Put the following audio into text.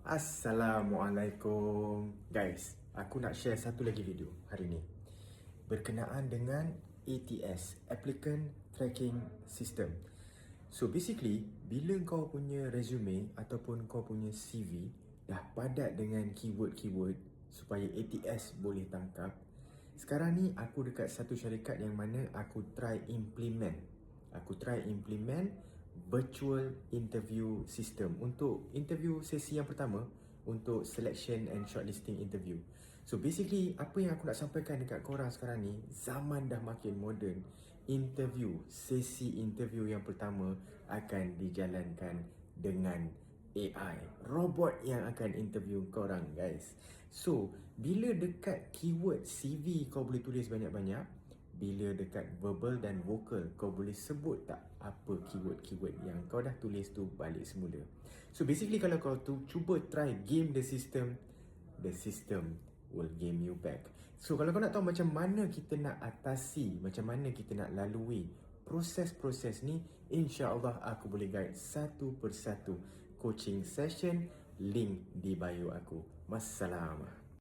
Assalamualaikum guys, aku nak share satu lagi video hari ni berkenaan dengan ATS, Applicant Tracking System. So basically, bila kau punya resume ataupun kau punya CV dah padat dengan keyword-keyword supaya ATS boleh tangkap, sekarang ni aku dekat satu syarikat yang mana aku try implement virtual interview system untuk interview sesi yang pertama untuk selection and shortlisting interview. So basically, apa yang aku nak sampaikan dekat korang sekarang ni, zaman dah makin moden. Sesi interview yang pertama akan dijalankan dengan AI, robot yang akan interview korang guys. So, bila dekat keyword CV kau boleh tulis banyak-banyak, bila dekat verbal dan vocal kau boleh sebut tak apa keyword-keyword yang kau dah tulis tu balik semula. So basically, kalau kau tu cuba try game the system will game you back. So kalau kau nak tahu macam mana kita nak atasi, macam mana kita nak lalui proses-proses ni, insya-Allah aku boleh guide satu persatu. Coaching session, link di bio aku. Wassalam.